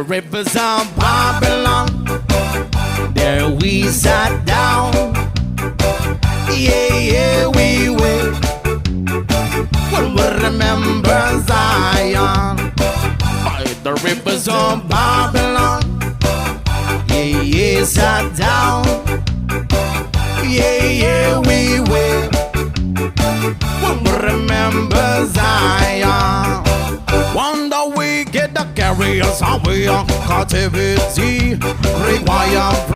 the rivers of Babylon, there we sat down. Yeah, yeah, we will. We'll remember Zion by the rivers of Babylon. Yeah, yeah, sat down. Yeah, yeah, we will. We'll remember Zion. Wonder we get the carriers away on captivity. Require